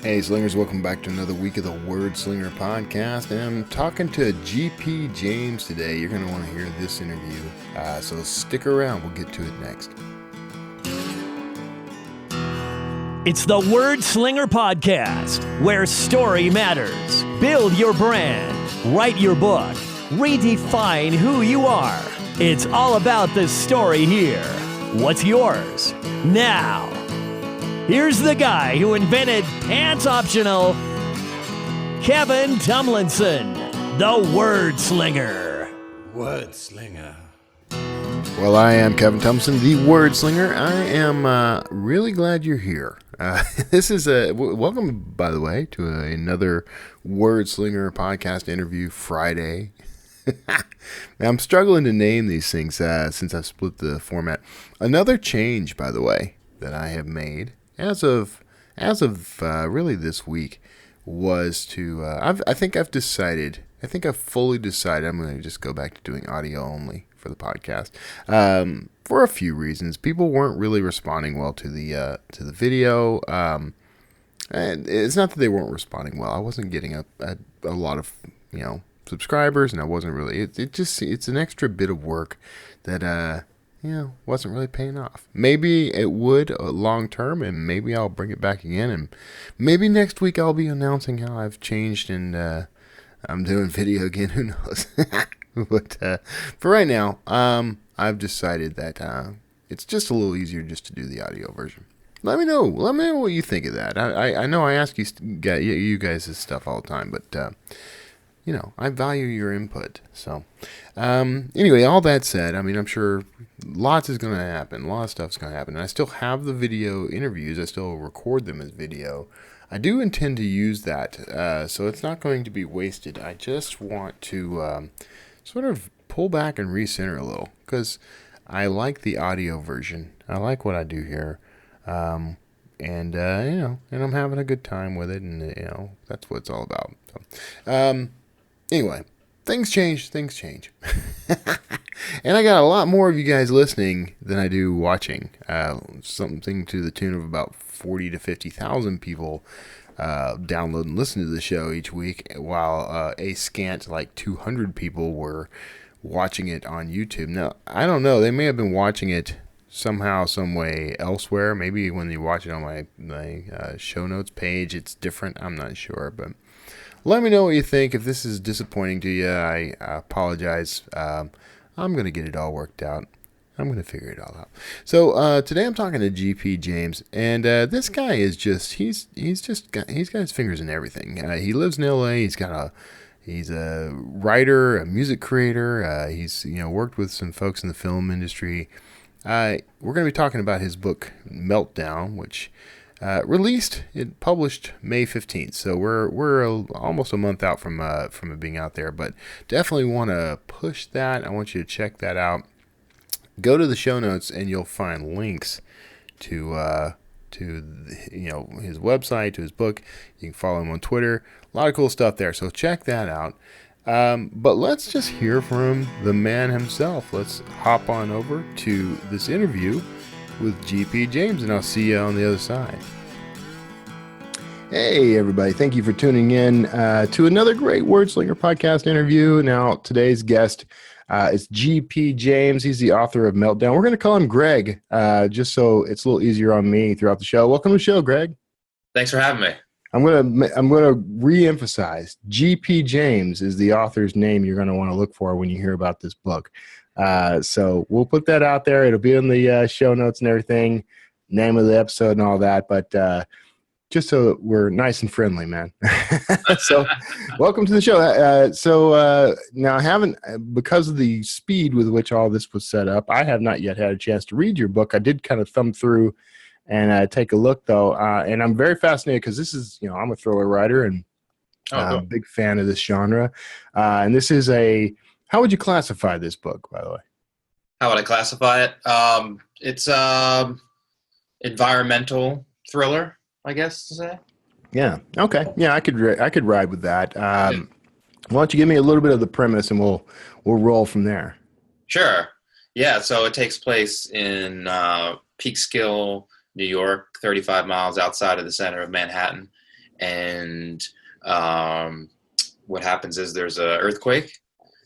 Hey Slingers, welcome back to another week of the Wordslinger podcast, and I'm talking to GP James today. You're going to want to hear this interview, so stick around, we'll get to it next. It's the Wordslinger podcast, where story matters. Build your brand, write your book, redefine who you are. It's all about the story here. What's yours? Now, here's the guy who invented pants optional, Kevin Tomlinson, the Wordslinger. Wordslinger. Well, I am Kevin Tomlinson, the Wordslinger. I am really glad you're here. This is welcome, by the way, to another Wordslinger podcast interview Friday. I'm struggling to name these things since I've split the format. Another change, by the way, that I have made as of really this week was to I think I've fully decided I'm going to just go back to doing audio only for the podcast for a few reasons. People weren't really responding well to the video, and it's not that they weren't responding well. I wasn't getting a lot of subscribers, and I wasn't really. It's an extra bit of work that wasn't really paying off. Maybe it would long term, and maybe I'll bring it back again, and maybe next week I'll be announcing how I've changed and I'm doing video again. Who knows? But for right now, I've decided that it's just a little easier just to do the audio version. Let me know what you think of that. I know I ask you guys' stuff all the time, but I value your input. So, anyway, all that said, I mean, I'm sure lots is going to happen. A lot of stuff's going to happen. And I still have the video interviews. I still record them as video. I do intend to use that, so it's not going to be wasted. I just want to sort of pull back and recenter a little, because I like the audio version. I like what I do here. And I'm having a good time with it, and that's what it's all about. So, anyway, things change. And I got a lot more of you guys listening than I do watching. Something to the tune of about 40 to 50,000 people download and listen to the show each week, while a scant like 200 people were watching it on YouTube. Now, I don't know. They may have been watching it somehow, some way elsewhere. Maybe when you watch it on my show notes page, it's different. I'm not sure, but let me know what you think. If this is disappointing to you, I apologize. I'm going to get it all worked out. I'm going to figure it all out. So today I'm talking to GP James, and this guy is just he's got his fingers in everything. He lives in LA. He's a writer, a music creator. He's worked with some folks in the film industry. We're going to be talking about his book Meltdown, which published May 15th. So we're almost a month out from it being out there, but definitely want to push that. I want you to check that out. Go to the show notes and you'll find links to his website, to his book. You can follow him on Twitter. A lot of cool stuff there. So check that out. But let's just hear from the man himself. Let's hop on over to this interview with GP James, and I'll see you on the other side. Hey, everybody. Thank you for tuning in to another great Wordslinger podcast interview. Now, today's guest is GP James. He's the author of Meltdown. We're going to call him Greg, just so it's a little easier on me throughout the show. Welcome to the show, Greg. Thanks for having me. I'm gonna re-emphasize. GP James is the author's name you're going to want to look for when you hear about this book. So we'll put that out there. It'll be in the show notes and everything, name of the episode and all that. But just so we're nice and friendly, man. So welcome to the show. Now I haven't, because of the speed with which all this was set up, I have not yet had a chance to read your book. I did kind of thumb through and take a look, though. And I'm very fascinated because this is, I'm a thriller writer and cool. a big fan of this genre. And this is how would you classify this book, by the way? How would I classify it? It's environmental thriller, I guess to say. Yeah. Okay. Yeah, I could ride with that. Why don't you give me a little bit of the premise, and we'll roll from there. Sure. Yeah. So it takes place in Peekskill, New York, 35 miles outside of the center of Manhattan. and what happens is there's an earthquake,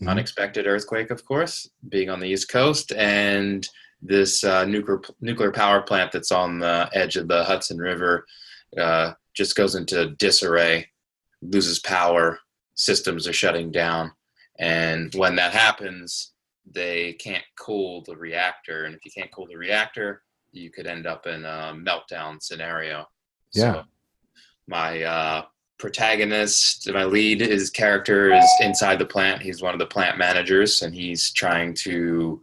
unexpected earthquake, of course, being on the East Coast, and this nuclear power plant that's on the edge of the Hudson River just goes into disarray, loses power, systems are shutting down, and when that happens, they can't cool the reactor, and if you can't cool the reactor, you could end up in a meltdown scenario. Yeah. So my protagonist, my lead, his character is inside the plant. He's one of the plant managers, and he's trying to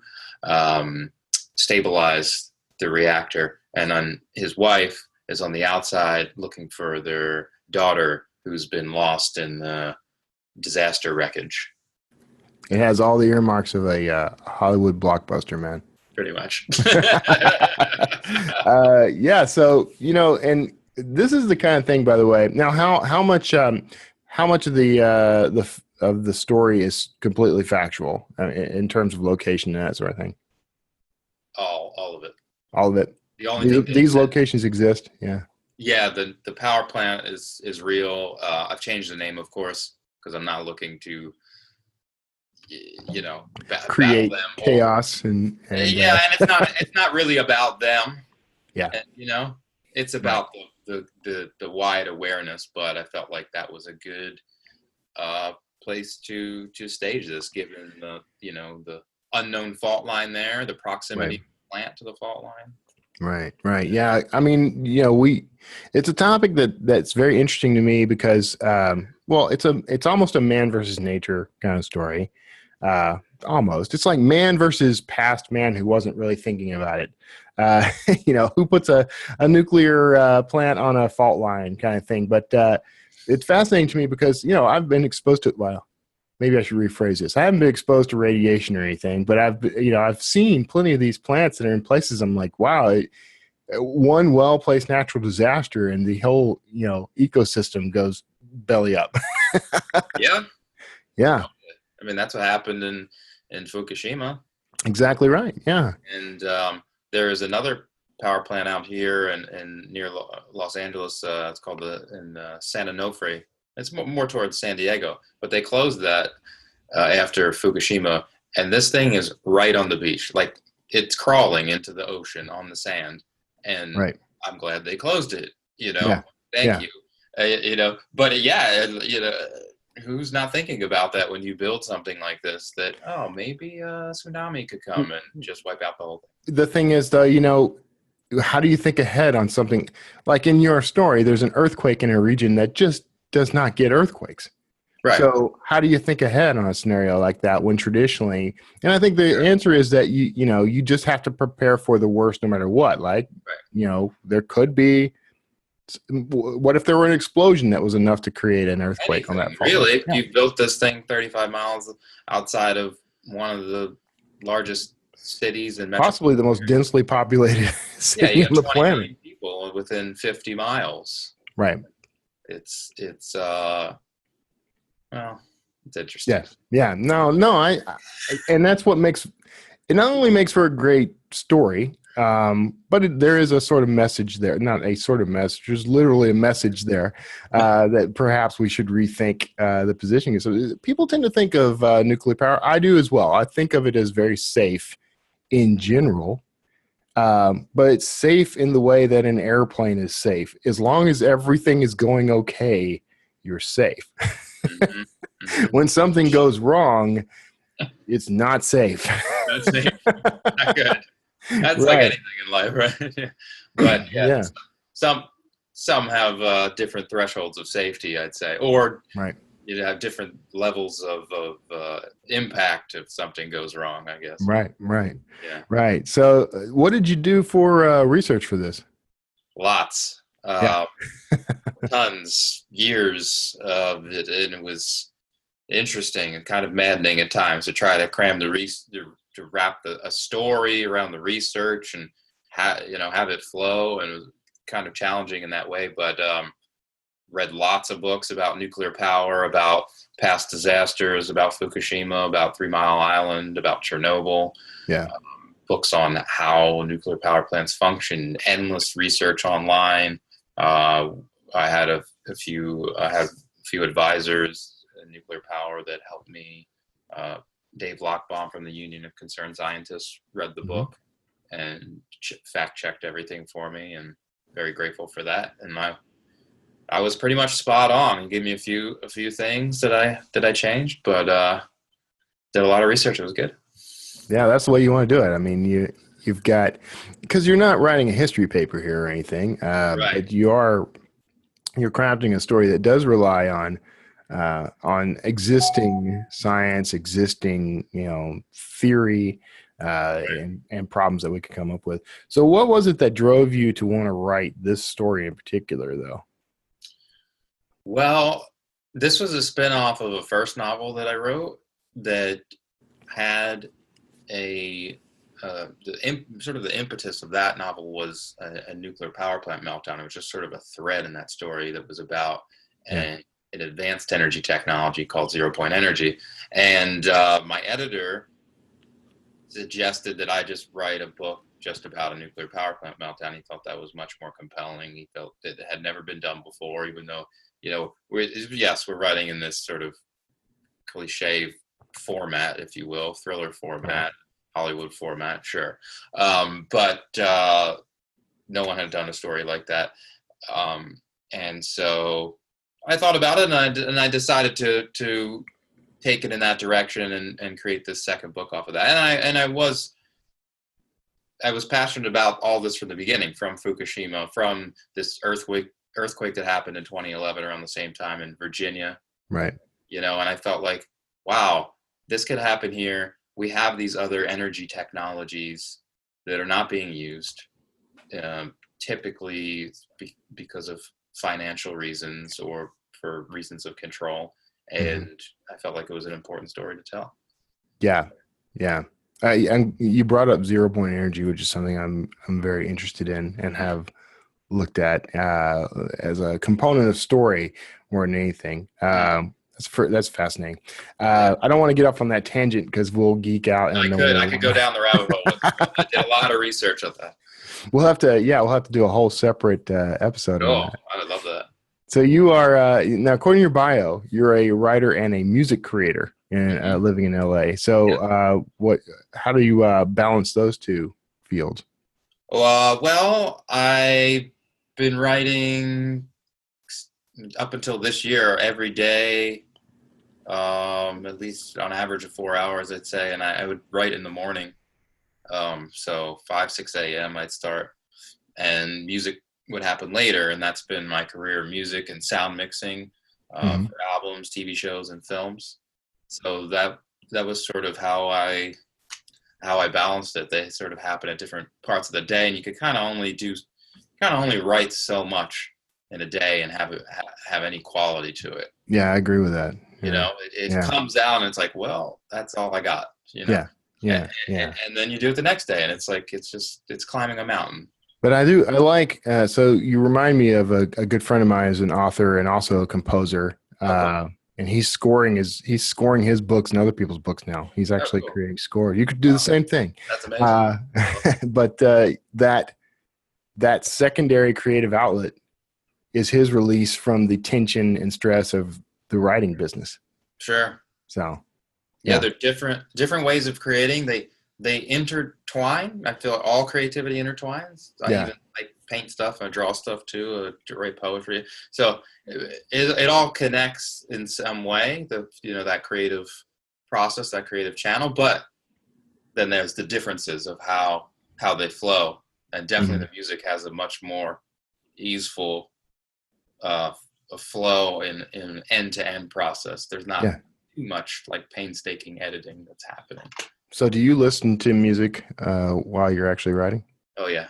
stabilize the reactor. And then his wife is on the outside looking for their daughter who's been lost in the disaster wreckage. It has all the earmarks of a Hollywood blockbuster, man. Pretty much. Yeah. So, and this is the kind of thing, by the way. Now, how much of the story is completely factual in terms of location and that sort of thing? All of it. All of it. The only These locations exist. Yeah. Yeah. The power plant is real. I've changed the name, of course, because I'm not looking to, create them chaos and and it's not really about them. Yeah. And, it's about the wide awareness, but I felt like that was a good place to stage this, given the unknown fault line there, the proximity of the plant to the fault line. Right. Yeah. I mean, it's a topic that's very interesting to me because, it's almost a man versus nature kind of story. Almost. It's like man versus past man who wasn't really thinking about it. Who puts a nuclear plant on a fault line kind of thing. But it's fascinating to me because, I've been exposed to, well, maybe I should rephrase this. I haven't been exposed to radiation or anything, but I've seen plenty of these plants that are in places I'm like, wow, one well-placed natural disaster and the whole, ecosystem goes belly up. Yeah. Yeah. I mean, that's what happened in Fukushima. Exactly right. Yeah. And there is another power plant out here and near Los Angeles. It's called in San Onofre. It's more towards San Diego, but they closed that after Fukushima. And this thing is right on the beach, like it's crawling into the ocean on the sand. And right. I'm glad they closed it. Yeah. Thank you. But who's not thinking about that when you build something like this, that, maybe a tsunami could come and just wipe out the whole thing. The thing is, though, how do you think ahead on something like in your story? There's an earthquake in a region that just does not get earthquakes. Right. So how do you think ahead on a scenario like that when traditionally, and I think the answer is that you just have to prepare for the worst no matter what. Like, there could be, what if there were an explosion that was enough to create an earthquake on that fault? Really? Yeah. You built this thing 35 miles outside of one of the largest cities and possibly the most densely populated city on the planet. Million people within 50 miles. Right. It's interesting. Yes. Yeah. No. And that's what makes it not only makes for a great story, but there is a sort of message there. Not a sort of message. There's literally a message there that perhaps we should rethink the positioning. So people tend to think of nuclear power. I do as well. I think of it as very safe in general, but it's safe in the way that an airplane is safe. As long as everything is going okay, you're safe. When something goes wrong, it's not safe. Not safe. Not good. That's right. Like anything in life, right? But yeah. Some have different thresholds of safety, I'd say, or right. You have different levels of impact if something goes wrong, I guess. Right. Yeah. Right. So, what did you do for research for this? Lots. Tons, years of it, and it was interesting and kind of maddening at times to try to cram to wrap a story around the research and have it flow, and it was kind of challenging in that way. But read lots of books about nuclear power, about past disasters, about Fukushima, about 3 Mile Island, about Chernobyl. Yeah. Books on how nuclear power plants function, endless research online. I had a I had a few advisors in nuclear power that helped me. Dave Lockbaum from the Union of Concerned Scientists read the book and fact checked everything for me, and very grateful for that. And I was pretty much spot on. He gave me a few things that I changed, but did a lot of research. It was good. Yeah, that's the way you want to do it. I mean, you've got, because you're not writing a history paper here or anything, Right. but you're crafting a story that does rely on existing science, existing theory, and problems that we could come up with. So, what was it that drove you to want to write this story in particular, though? Well, this was a spin-off of a first novel that I wrote that had sort of the impetus of that novel was a nuclear power plant meltdown. It was just sort of a thread in that story that was about an advanced energy technology called zero-point energy. And my editor suggested that I just write a book just about a nuclear power plant meltdown. He thought that was much more compelling. He felt that it had never been done before, even though, we're writing in this sort of cliche format, if you will, thriller format, Hollywood format, sure. But no one had done a story like that. And so I thought about it, and I decided to take it in that direction and create this second book off of that. And I was passionate about all this from the beginning, from Fukushima, from this earthquake that happened in 2011 around the same time in Virginia. Right. And I felt like, wow, this could happen here. We have these other energy technologies that are not being used, typically because of financial reasons or for reasons of control. And I felt like it was an important story to tell. Yeah. Yeah. And you brought up zero-point energy, which is something I'm very interested in and have looked at as a component of story more than anything. That's fascinating. I don't want to get off on that tangent because we'll geek out. And I could go down the rabbit hole. I did a lot of research on that. We'll have to do a whole separate episode on that. I would love that. So you are now, according to your bio, you're a writer and a music creator and living in LA. So how do you balance those two fields? Well, I've been writing up until this year every day, at least on average of 4 hours, I'd say. And I would write in the morning. So 5, 6 a.m. I'd start, and music would happen later. And that's been my career, music and sound mixing for albums, TV shows, and films. So that was sort of how I balanced it. They sort of happen at different parts of the day, and you could kind of only write so much in a day and have any quality to it. Yeah, I agree with that. Yeah. It comes out and it's like, well, that's all I got. Yeah. And then you do it the next day, and it's like it's climbing a mountain. But I like so you remind me of a good friend of mine who's an author and also a composer. And he's scoring his books and other people's books now. He's actually creating score. You could do the same thing. That's amazing. But that secondary creative outlet is his release from the tension and stress of the writing business. Sure. So yeah, they're different ways of creating. They intertwine. I feel like all creativity intertwines. I even paint stuff. I draw stuff too. I write poetry. So it all connects in some way. That creative process, that creative channel. But then there's the differences of how they flow. And definitely the music has a much more easeful a flow in an end-to-end process. There's not too much like painstaking editing that's happening. So do you listen to music while you're actually writing? Oh yeah.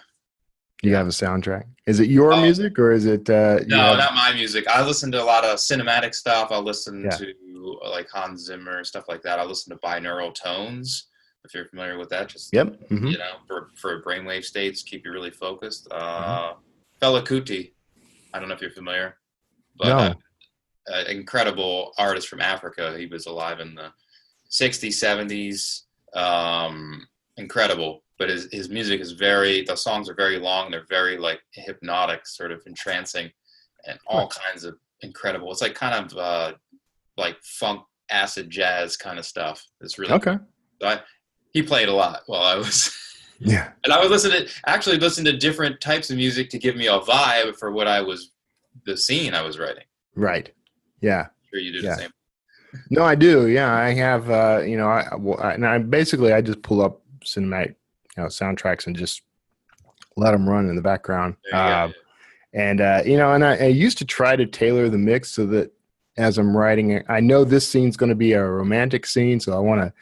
Do you have a soundtrack? Is it your music or is it no, not my music. I listen to a lot of cinematic stuff. I'll listen to like Hans Zimmer, stuff like that. I listen to binaural tones, if you're familiar with that. Just for brainwave states, keep you really focused. Fela Kuti, I don't know if you're familiar, but incredible artist from Africa. He was alive in the 60s, 70s. Incredible. But his music is the songs are very long. They're very like hypnotic, sort of entrancing. and all kinds of incredible. It's like kind of like funk, acid jazz kind of stuff. It's really okay. Cool. So he played a lot while I was. Yeah. And I would listen to different types of music to give me a vibe for the scene I was writing. Right. Yeah. I'm sure you do the same. No, I do. Yeah, I have. I just pull up cinematic, soundtracks and just let them run in the background. And I used to try to tailor the mix so that as I'm writing, I know this scene's going to be a romantic scene, so I want to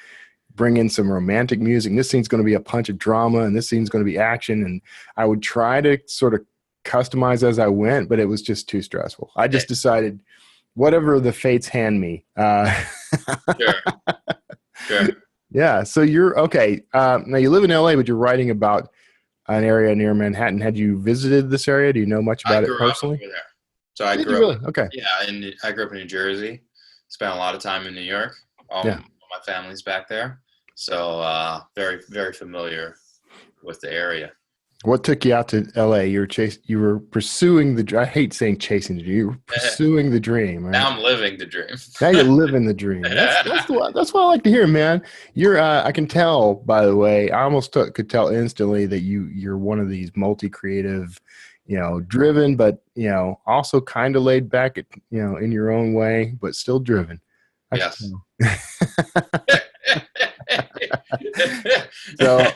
bring in some romantic music. This scene's going to be a punch of drama, and this scene's going to be action. And I would try to sort of customize as I went, but it was just too stressful. I just decided, whatever the fates hand me. Sure. Yeah. So you're okay. Now you live in LA, but you're writing about an area near Manhattan. Had you visited this area? Do you know much about it personally? Over there. So I grew up. Really? Okay. Yeah, I grew up in New Jersey. Spent a lot of time in New York. My family's back there, so very, very familiar with the area. What took you out to LA? You were pursuing I hate saying chasing the dream. You were pursuing the dream. Right? Now I'm living the dream. Now you're living the dream. That's what I like to hear, man. You're I can tell, by the way, I almost could tell instantly that you're one of these multi-creative, driven, but also kind of laid back, in your own way, but still driven. Yes. So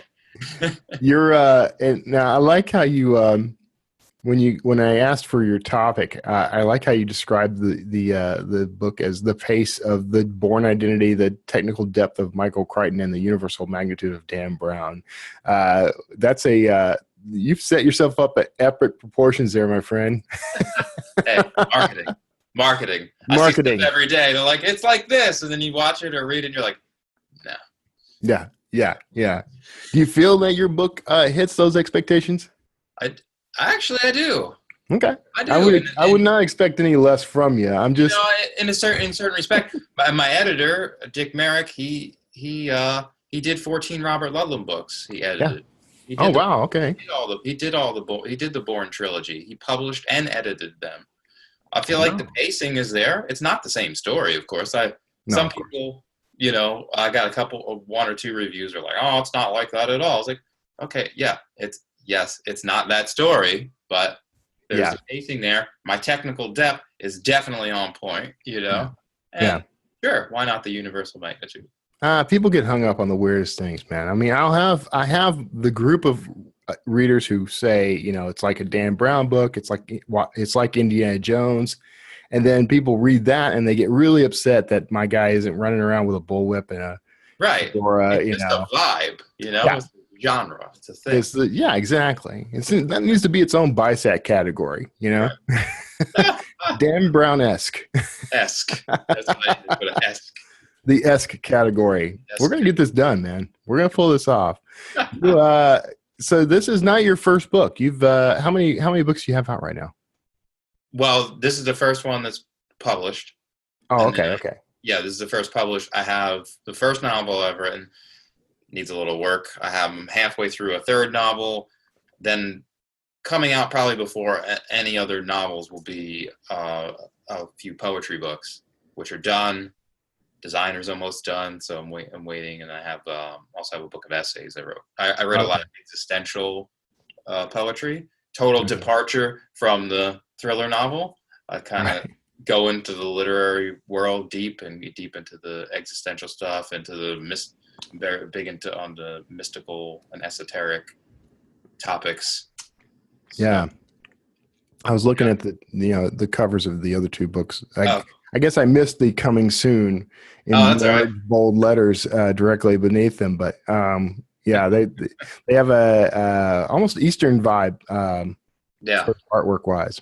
you're and now I like how you when I asked for your topic, I like how you described the book as the pace of the Bourne Identity, the technical depth of Michael Crichton, and the universal magnitude of Dan Brown. That's you've set yourself up at epic proportions there, my friend. Hey, marketing. I see stuff every day. They're like, it's like this, and then you watch it or read it, and you're like, no. Yeah. Do you feel that your book hits those expectations? I do. Okay. I do. I would not expect any less from you. I'm just in certain respect. My editor, Dick Marek, he did 14 Robert Ludlum books. He edited. Yeah. Wow. Okay. He did the Bourne trilogy. He published and edited them. I feel like the pacing is there. It's not the same story, of course. Some people, I got one or two reviews are like, oh, it's not like that at all. I was like, okay, yeah, it's not that story, but there's a pacing there. My technical depth is definitely on point, And sure, why not the universal magnitude? People get hung up on the weirdest things, man. I mean, I have the group of readers who say, it's like a Dan Brown book. It's like Indiana Jones. And then people read that and they get really upset that my guy isn't running around with a bullwhip and a fedora, It's a vibe, It's a genre. It's a thing. Exactly. That needs to be its own BISAC category, Dan Brown-esque. Esque. That's what I put an esque. The esque category. We're going to get this done, man. We're going to pull this off. So this is not your first book. You've how many books do you have out right now? Well, this is the first one that's published. Oh, okay. Yeah, this is the first published. I have the first novel I've written. Needs a little work. I have them halfway through a third novel. Then coming out probably before any other novels will be a few poetry books, which are done. Designer's almost done, so I'm waiting, and I have also have a book of essays I wrote. I read a lot of existential poetry. Total departure from the thriller novel. I kind of go into the literary world deep into the existential stuff, into the very big on the mystical and esoteric topics. Yeah, I was looking at the covers of the other two books. I guess I missed the coming soon in large, bold letters directly beneath them, but they have a almost Eastern vibe. Artwork wise,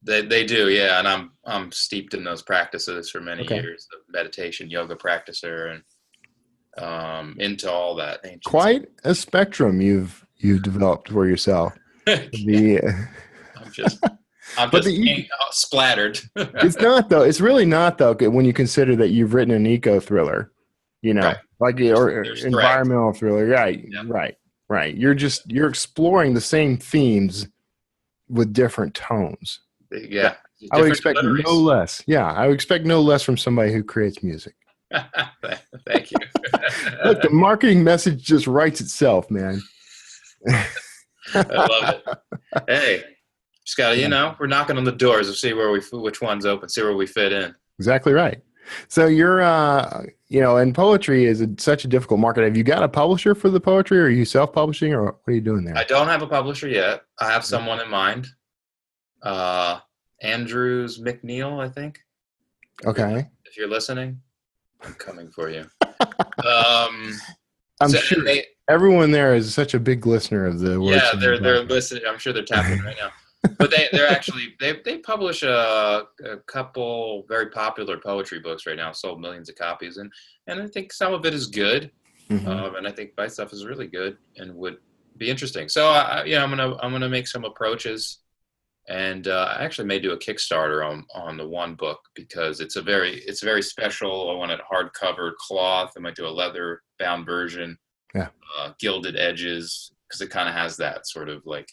they do, yeah. And I'm steeped in those practices for many years of meditation, yoga practicer, and into all that. Quite a spectrum you've developed for yourself. I'm just splattered. It's not though. It's really not though. When you consider that you've written an eco thriller, or environmental thriller, right. You're exploring the same themes with different tones. Yeah, I would different expect no deliveries. less. Yeah, I would expect no less from somebody who creates music. Thank you. Look, the marketing message just writes itself, man. I love it. Hey, just gotta, Yeah, we're knocking on the doors to see which one's open, see where we fit in. exactly right. So you're, and poetry is such a difficult market. Have you got a publisher for the poetry, or are you self-publishing, or what are you doing I there? don't have a publisher yet. I have someone in mind. Andrews McNeil, I think. Okay. If you're listening, I'm coming for you. Um, I'm so sure and they, everyone there is such a big listener of the Word yeah, Singing they're podcast. listening. I'm sure they're tapping right now. But they're actually they publish a couple very popular poetry books right now, sold millions of copies, and I think some of it is good, Hmm. and I think my stuff is really good and would be interesting. So I'm gonna make some approaches, and I actually may do a Kickstarter on the one book because it's very special. I want it hardcover cloth. I might do a leather bound version, Yeah. gilded edges, because it kind of has that sort of like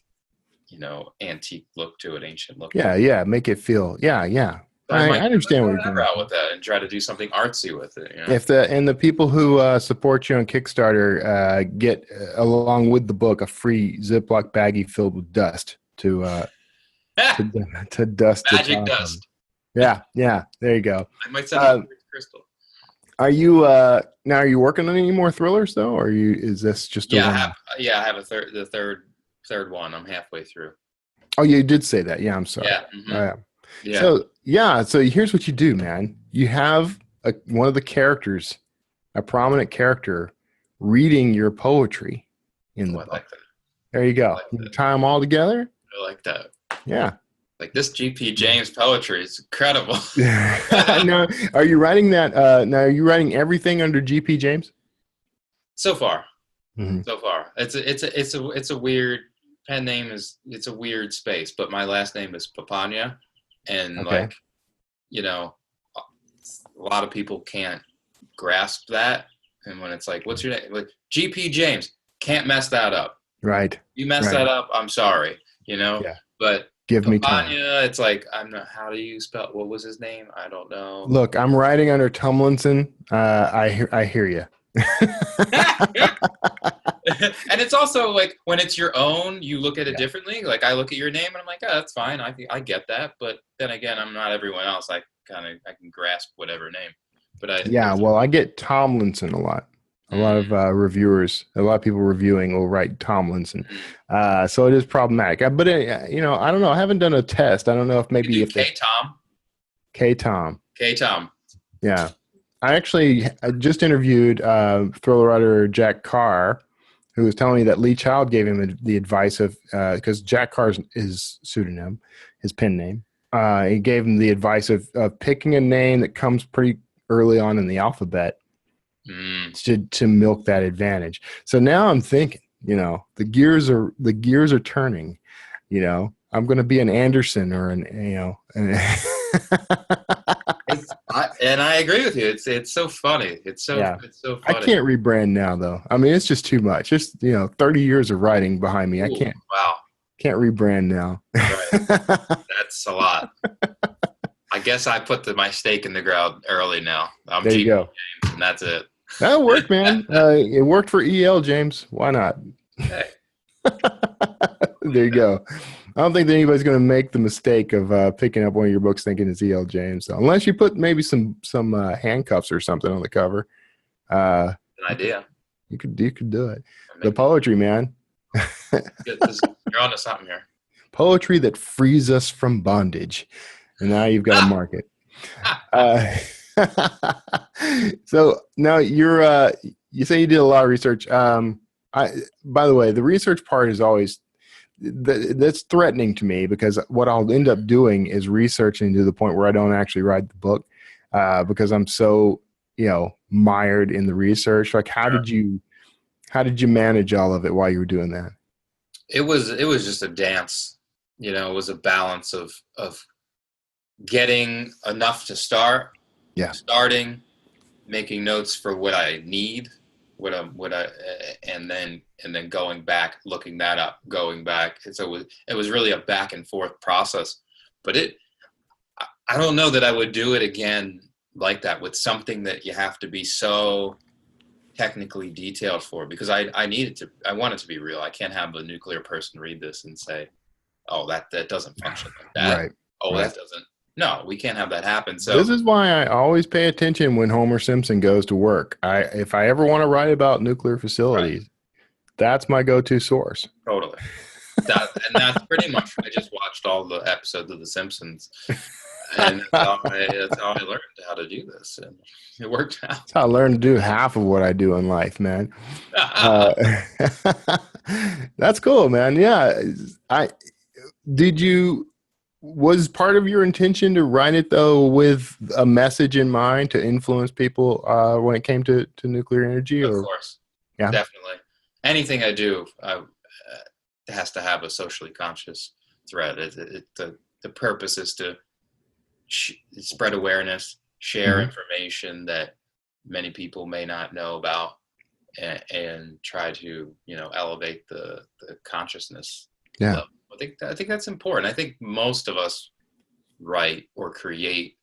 antique look to it, ancient look to Yeah. it. Yeah. Make it feel. Yeah. Yeah. But I I might understand go where you're that coming route from. with that and try to do something artsy with it. If the people who support you on Kickstarter get along with the book a free Ziploc baggie filled with dust to dust the Magic top of it. dust. Yeah, yeah, there you go. I might send it Uh, to Crystal. are you now? Are you working on any more thrillers though, or is this just a Yeah, one? I have the third one. I'm halfway through. Oh, you did say that. Yeah, I'm sorry. Yeah. Yeah. So here's what you do, man. You have one of the characters, a prominent character, reading your poetry in the I book. like that. There you go. like You that. tie them all together. I like that. Yeah. Like this GP James poetry is incredible. Now, are you writing that? Now, are you writing everything under GP James? So far, Mm-hmm. it's a weird pen name. It's a weird space, but my last name is Papania, and Okay. a lot of people can't grasp that. And when it's like, what's your name? Like GP James, can't mess that up. Right. You mess Right. that up, I'm sorry. Yeah. But Give me time. Papania, it's like I'm not. How do you spell? What was his name? I don't know. Look, I'm writing under Tumlinson. I hear you. And it's also like when it's your own, you look at it differently. Like I look at your name and I'm like, oh, that's fine. I get that. But then again, I'm not everyone else. I can grasp whatever name. But I get Tomlinson a lot. A lot of reviewers, a lot of people reviewing will write Tomlinson. So it is problematic. But I don't know. I haven't done a test. I don't know if maybe if they K-Tom. K-Tom. Yeah. I just interviewed thriller writer Jack Carr, who was telling me that Lee Child gave him the advice of, because Jack Carr's his pseudonym, his pen name. He gave him the advice of picking a name that comes pretty early on in the alphabet to milk that advantage. So now I'm thinking, the gears are turning. I'm going to be an Anderson or and I agree with you. It's so funny. It's so funny. I can't rebrand now though. I mean, it's just too much. Just 30 years of writing behind me. Ooh, I wow. can't rebrand now. Right. That's a lot. I guess I put my stake in the ground early now. I'm there you go. James, and that's it. That'll work, man. It worked for EL James. Why not? Hey. There you go. I don't think that anybody's going to make the mistake of picking up one of your books thinking it's E.L. James, so, unless you put maybe some handcuffs or something on the cover. An idea. You could do it. The poetry, man. You're onto something here. Poetry that frees us from bondage, and now you've got a market. So now you say you did a lot of research. By the way, the research part is always that's threatening to me, because what I'll end up doing is researching to the point where I don't actually write the book, because I'm so mired in the research. Like, how did you manage all of it while you were doing that? It was just a dance. It was a balance of getting enough to start, starting, making notes for what I need, and then going back, looking that up, going back. And so it was really a back and forth process, but I don't know that I would do it again like that with something that you have to be so technically detailed for, because I want it to be real. I can't have a nuclear person read this and say, oh, that doesn't function like that. Right. Oh, right. that doesn't. No, we can't have that happen. So this is why I always pay attention when Homer Simpson goes to work. If I ever want to write about nuclear facilities, right. That's my go-to source. Totally. And that's pretty much, I just watched all the episodes of The Simpsons, and that's how I learned how to do this, and it worked out. That's how I learned to do half of what I do in life, man. That's cool, man. Yeah. Was part of your intention to write it, though, with a message in mind to influence people when it came to nuclear energy? Of course. Yeah. Definitely. Anything I do has to have a socially conscious thread. The purpose is to spread awareness, share information that many people may not know about, and try to, elevate the consciousness level. I think that's important. I think most of us write or create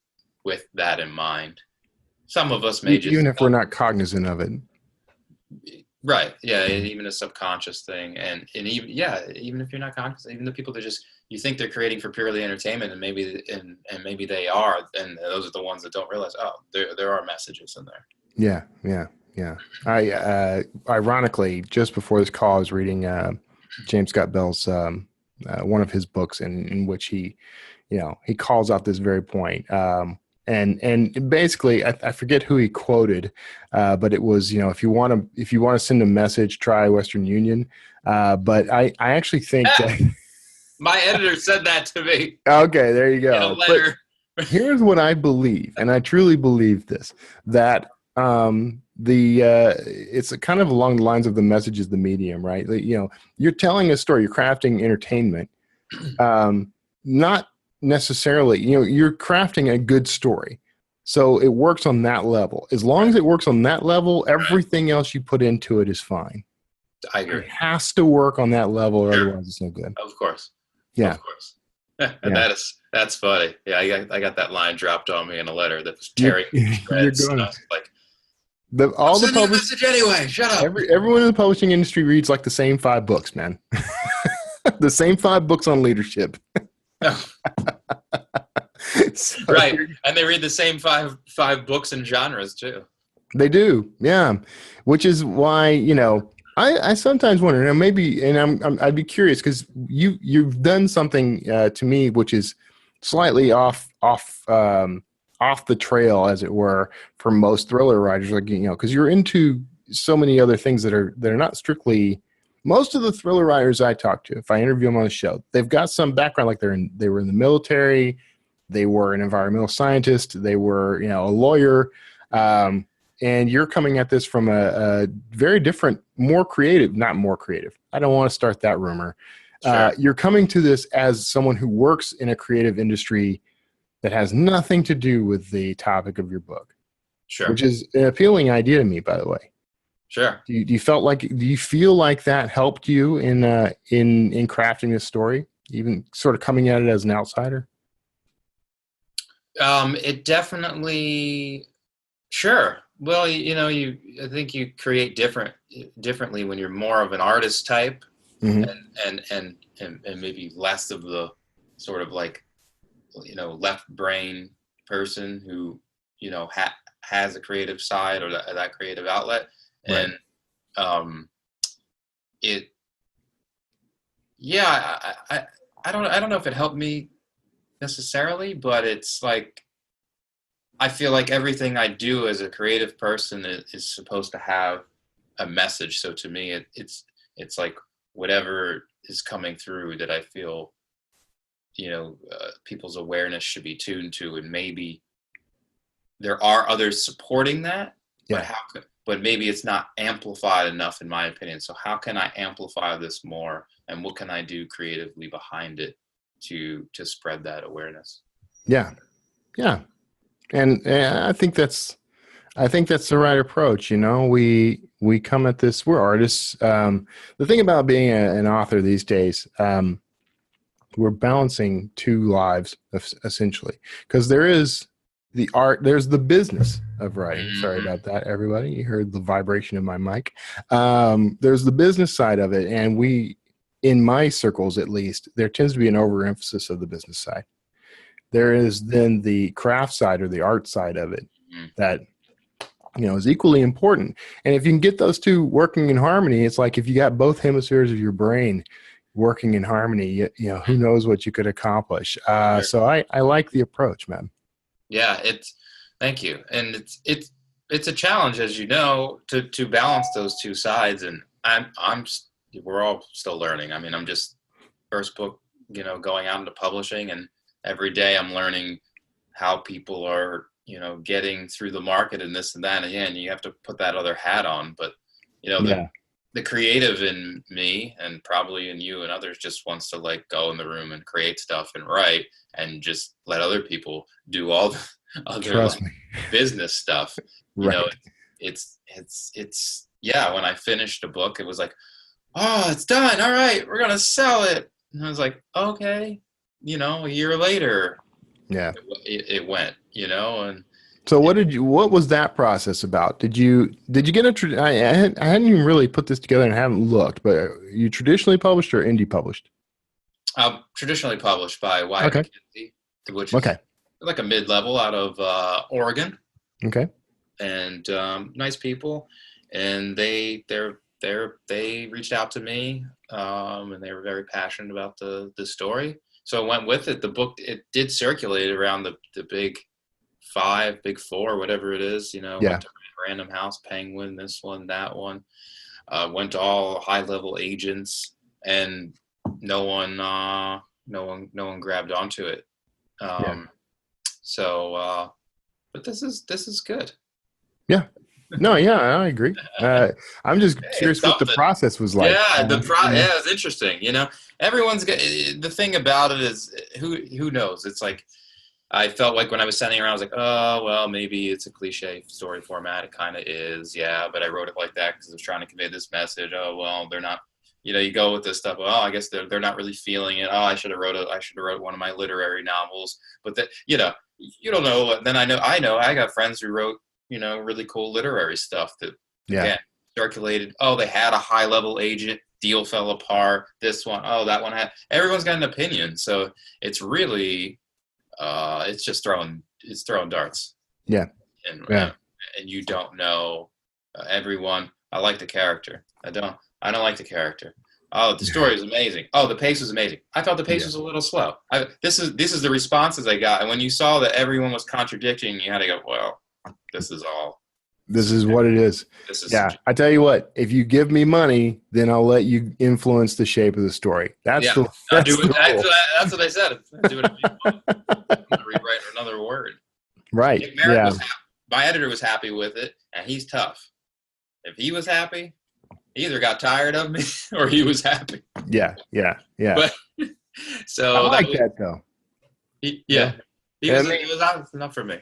with that in mind. Some of us may even if we're not cognizant of it. Right. Yeah. Even a subconscious thing. And even if you're not cognizant, even the people that you think they're creating for purely entertainment, and maybe they are, and those are the ones that don't realize, oh, there are messages in there. Yeah. I ironically, just before this call, I was reading James Scott Bell's one of his books in which he calls out this very point. And basically, I forget who he quoted, but it was, if you want to send a message, try Western Union. But I actually think that my editor said that to me. Okay, there you go. In a letter. But here's what I believe, and I truly believe this, that it's kind of along the lines of the message is the medium, right? You're telling a story, you're crafting entertainment, not necessarily, you're crafting a good story. So it works on that level. As long as it works on that level, everything else you put into it is fine. I agree. It has to work on that level, or otherwise it's no good. Of course. Yeah. Of course. That's funny. Yeah, I got that line dropped on me in a letter that was tearing me to shreds. And I was like, message anyway. Shut up. Everyone in the publishing industry reads like the same 5 books, man. The same 5 books on leadership. Right, and they read the same five books and genres too. They do, yeah. Which is why I sometimes wonder, maybe, and I'd be curious because you've done something to me which is slightly off the trail, as it were, for most thriller writers, because you're into so many other things that are not strictly. Most of the thriller writers I talk to, if I interview them on the show, they've got some background, like they were in the military, they were an environmental scientist, they were a lawyer, and you're coming at this from a very different, not more creative. I don't want to start that rumor. Sure. You're coming to this as someone who works in a creative industry that has nothing to do with the topic of your book. Sure. Which is an appealing idea to me, by the way. Sure. Do you feel like that helped you in crafting this story, even sort of coming at it as an outsider? It definitely, sure. Well, I think you create differently when you're more of an artist type, and maybe less of the sort of like, left brain person who, has a creative side or that creative outlet. Right. And I don't know if it helped me necessarily, but it's like, I feel like everything I do as a creative person is supposed to have a message. So to me, it's like whatever is coming through that I feel, people's awareness should be tuned to, and maybe there are others supporting that, yeah. But maybe it's not amplified enough, in my opinion. So how can I amplify this more, and what can I do creatively behind it to spread that awareness? Yeah. And I think that's the right approach. We come at this, we're artists. The thing about being an author these days, We're balancing two lives essentially, because there is the art, there's the business of writing. Sorry Mhm. about that, everybody. You heard the vibration of my mic. There's the business side of it, and in my circles at least, there tends to be an overemphasis of the business side. There is then the craft side or the art side of it Mhm. that is equally important. And if you can get those two working in harmony, it's like if you got both hemispheres of your brain working in harmony, who knows what you could accomplish. Sure. So I like the approach, man. Yeah, thank you. And it's a challenge, as you know, to balance those two sides. And we're all still learning. I mean, I'm just first book, going out into publishing, and every day I'm learning how people are, getting through the market and this and that. And again, you have to put that other hat on. But, Yeah. the creative in me, and probably in you and others, just wants to like go in the room and create stuff and write, and just let other people do all the other Trust me. business stuff. Right. It's yeah. When I finished a book, it was like, oh, it's done. All right, we're gonna sell it. And I was like, okay. A year later, Yeah. it went. And So what was that process about? Did you get I hadn't even really put this together and haven't looked, but you traditionally published or indie published? Traditionally published by Winehouse, Okay. which is like a mid-level out of Oregon. Okay. And nice people, and they reached out to me, and they were very passionate about the story. So I went with it. The book, it did circulate around the big five, big four, whatever it is. Yeah. Went to Random House, Penguin, this one, that one. Went to all high-level agents, and no one grabbed onto it. So, but this is good. Yeah. No, yeah, I agree. I'm just curious what the process was like. Yeah, yeah, it's interesting. Everyone's got, the thing about it is who knows. It's like, I felt like when I was sending around, I was like, oh well, maybe it's a cliche story format. It kind of is, yeah. But I wrote it like that because I was trying to convey this message. Oh well, they're not. You go with this stuff. Oh, I guess they're not really feeling it. Oh, I should have wrote one of my literary novels. But that you don't know. Then I know I got friends who wrote really cool literary stuff that again circulated. Oh, they had a high level agent. Deal fell apart. This one. Oh, that one had. Everyone's got an opinion. So it's really, it's just throwing darts. Yeah. And you don't know everyone. I like the character. I don't like the character. Oh, the story is amazing. Oh, the pace was amazing. I thought the pace was a little slow. This is the responses I got. And when you saw that everyone was contradicting, you had to go, well, this is what it is. I tell you what, if you give me money, then I'll let you influence the shape of the story. That's what I said. Do it if you want. I'm gonna rewrite another word. Right. My editor was happy with it, and he's tough. If he was happy, he either got tired of me or he was happy. Yeah. But, so I like that though. He was enough for me.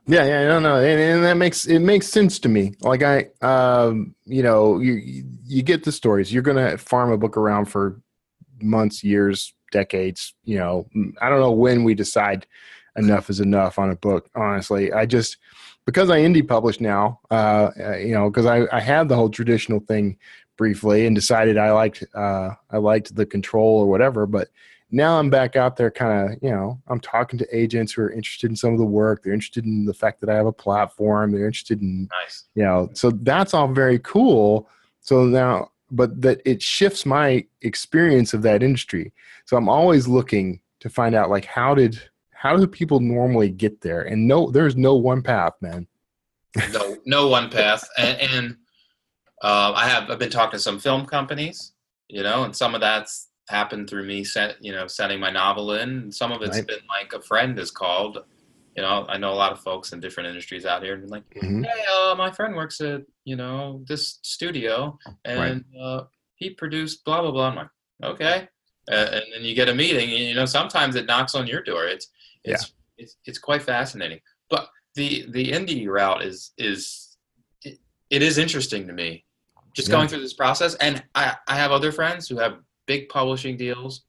Yeah, no, and that makes sense to me. Like you get the stories. You're gonna farm a book around for months, years, decades. I don't know when we decide enough is enough on a book. Honestly, because I indie publish now, because I had the whole traditional thing briefly and decided I liked the control or whatever, but now I'm back out there kind of, I'm talking to agents who are interested in some of the work. They're interested in the fact that I have a platform. They're interested in, so that's all very cool. So now, but that it shifts my experience of that industry. So I'm always looking to find out like, how do people normally get there? And there's no one path, man. No one path. And I've been talking to some film companies, and some of that's happened through me sending my novel in, and some of it's been like a friend has called. I know a lot of folks in different industries out here, and been like, hey, my friend works at this studio, and he produced blah blah blah. I'm like, okay, and then you get a meeting, and sometimes it knocks on your door. It's quite fascinating. But the indie route is interesting to me, just going through this process. And I have other friends who have big publishing deals,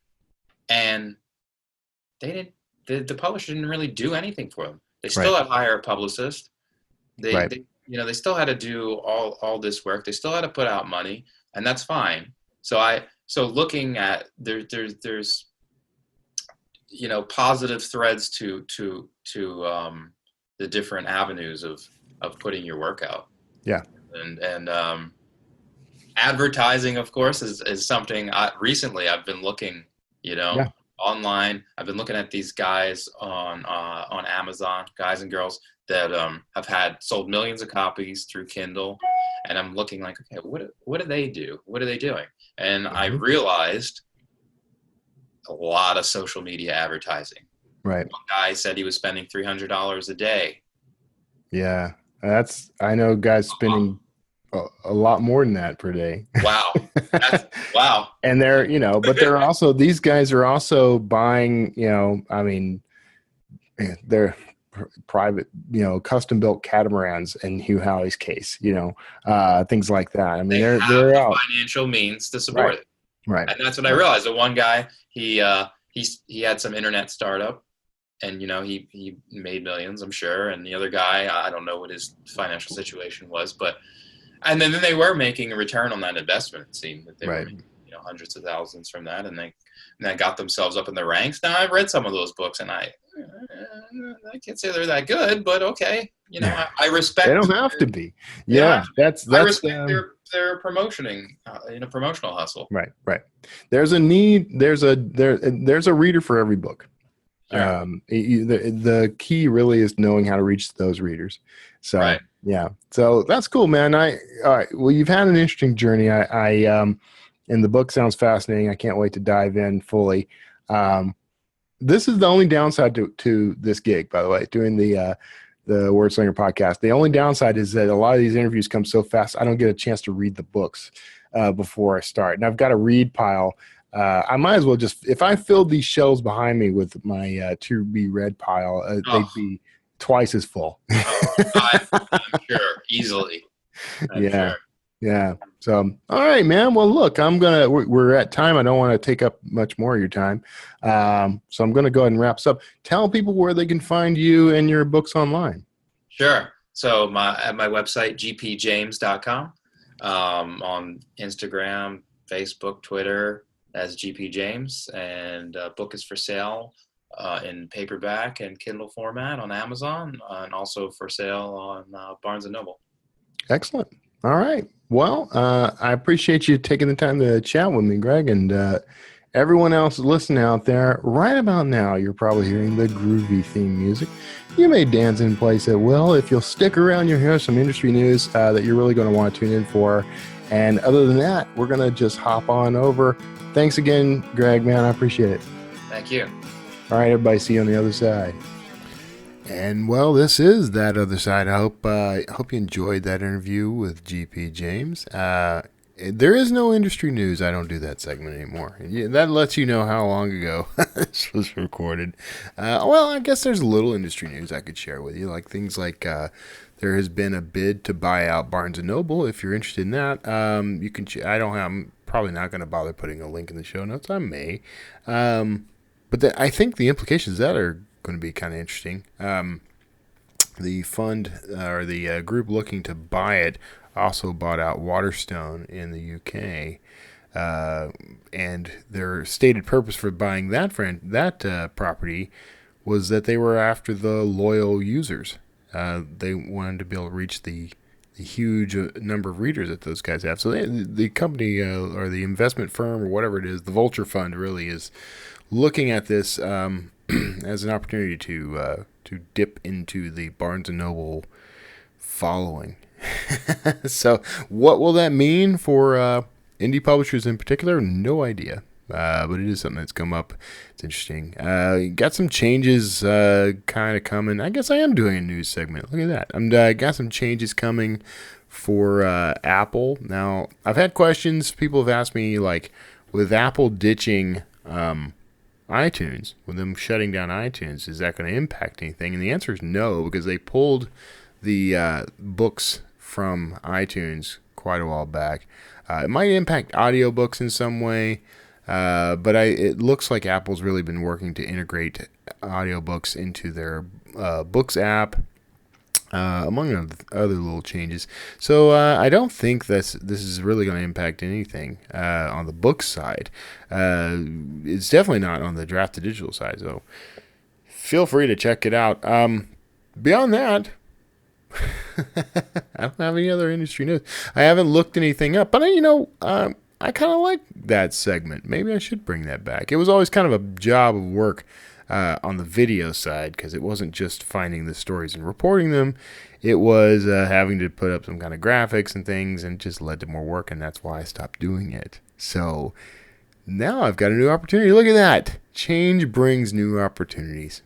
and they didn't. The publisher didn't really do anything for them. They Right. still had to hire a publicist. Right. They still had to do all this work. They still had to put out money, and that's fine. So looking at there's positive threads to the different avenues of putting your work out. Yeah. And advertising, of course, is something recently I've been looking, Yeah. online. I've been looking at these guys on Amazon, guys and girls that have sold millions of copies through Kindle, and I'm looking like, okay, what do they do? What are they doing? And I realized a lot of social media advertising. Right. One guy said he was spending $300 a day. Yeah. I know guys spending a lot more than that per day. Wow. Wow. And but they're also, these guys are also buying, they're private, custom built catamarans in Hugh Howey's case, things like that. I mean, they're the out. financial means to support it. Right. And that's what I realized. The one guy, he had some internet startup, and he made millions, I'm sure. And the other guy, I don't know what his financial situation was, and then they were making a return on that investment. It seemed that they were making, hundreds of thousands from that, and they got themselves up in the ranks. Now, I've read some of those books, and I can't say they're that good, but okay, I respect. They don't have to be. Yeah, that's. I respect their promotional hustle. Right. There's a need. There's a reader for every book. Sure. The key really is knowing how to reach those readers. So right. Yeah, so that's cool, man. All right. Well, you've had an interesting journey. And the book sounds fascinating. I can't wait to dive in fully. This is the only downside to this gig, by the way, doing the Wordslinger podcast. The only downside is that a lot of these interviews come so fast, I don't get a chance to read the books before I start. And I've got a read pile. I might as well if I filled these shelves behind me with my to be read pile, they'd be twice as full. I'm sure, easily. Yeah. So, all right, man. Well, look, we're at time. I don't want to take up much more of your time. So I'm going to go ahead and wrap this up. Tell people where they can find you and your books online. Sure. So at my website, gpjames.com, on Instagram, Facebook, Twitter, as GP James, and book is for sale in paperback and Kindle format on Amazon, and also for sale on Barnes & Noble. Excellent. All right. Well, I appreciate you taking the time to chat with me, Greg, and everyone else listening out there. Right about now, you're probably hearing the groovy theme music. You may dance in place at will. If you'll stick around, you'll hear some industry news that you're really going to want to tune in for. And other than that, we're going to just hop on over. Thanks again, Greg, man. I appreciate it. Thank you. All right, everybody. See you on the other side. And well, this is That Other Side. I hope you enjoyed that interview with GP James. There is no industry news. I don't do that segment anymore. That lets you know how long ago this was recorded. Well, I guess there's a little industry news I could share with you, like things like there has been a bid to buy out Barnes & Noble. If you're interested in that, you can. I'm probably not going to bother putting a link in the show notes. I may, but I think the implications of that are going to be kind of interesting. The fund or the group looking to buy it also bought out Waterstone in the UK, and their stated purpose for buying that property was that they were after the loyal users. They wanted to be able to reach the huge number of readers that those guys have. So the company or the investment firm or whatever it is, the Vulture Fund really is looking at this as an opportunity to dip into the Barnes & Noble following. So what will that mean for indie publishers in particular? No idea. But it is something that's come up. It's interesting. Got some changes kind of coming. I guess I am doing a news segment. Look at that. Got some changes coming for Apple. Now, I've had questions. People have asked me, like, with Apple ditching iTunes, with them shutting down iTunes, is that going to impact anything? And the answer is no, because they pulled the books from iTunes quite a while back. It might impact audiobooks in some way. But it looks like Apple's really been working to integrate audiobooks into their Books app, among other little changes. So I don't think this is really going to impact anything on the book side. It's definitely not on the draft to digital side, so feel free to check it out. Beyond that, I don't have any other industry news. I haven't looked anything up, but I kind of like that segment. Maybe I should bring that back. It was always kind of a job of work on the video side, because it wasn't just finding the stories and reporting them. It was having to put up some kind of graphics and things, and it just led to more work, and that's why I stopped doing it. So now I've got a new opportunity. Look at that. Change brings new opportunities.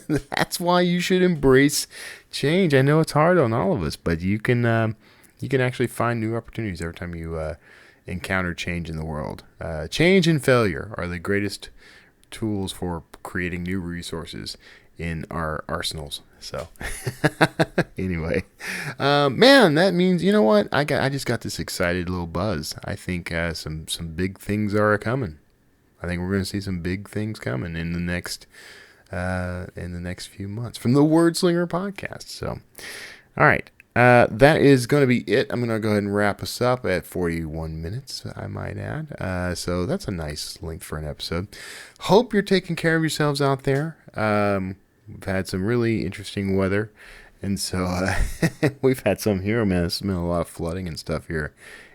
That's why you should embrace change. I know it's hard on all of us, but you can actually find new opportunities every time you encounter change in the world. Change and failure are the greatest tools for creating new resources in our arsenals. So anyway, man, that means, you know what? I just got this excited little buzz. I think some big things are coming. I think we're going to see some big things coming in the next few months from the Wordslinger podcast. So, all right. That is going to be it. I'm going to go ahead and wrap us up at 41 minutes, I might add. So that's a nice length for an episode. Hope you're taking care of yourselves out there. We've had some really interesting weather, and so we've had some here, man. It's been a lot of flooding and stuff here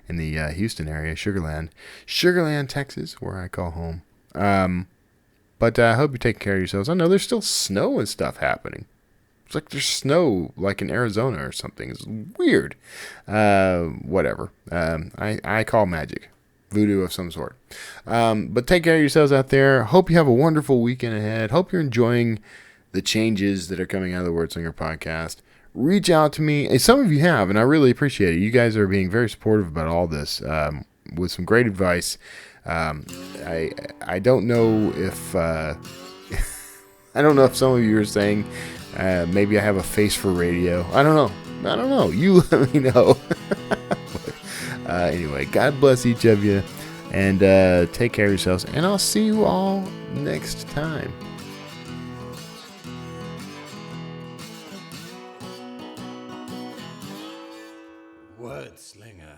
in the Houston area, Sugarland, Texas, where I call home. But I hope you're taking care of yourselves. I know there's still snow and stuff happening. It's like there's snow like in Arizona or something. It's weird. Whatever. I call magic. Voodoo of some sort. But take care of yourselves out there. Hope you have a wonderful weekend ahead. Hope you're enjoying the changes that are coming out of the Wordslinger podcast. Reach out to me. Some of you have, and I really appreciate it. You guys are being very supportive about all this with some great advice. I don't know if I don't know if some of you are saying maybe I have a face for radio. I don't know. You let me know. Anyway, God bless each of you, and take care of yourselves, and I'll see you all next time. Wordslinger.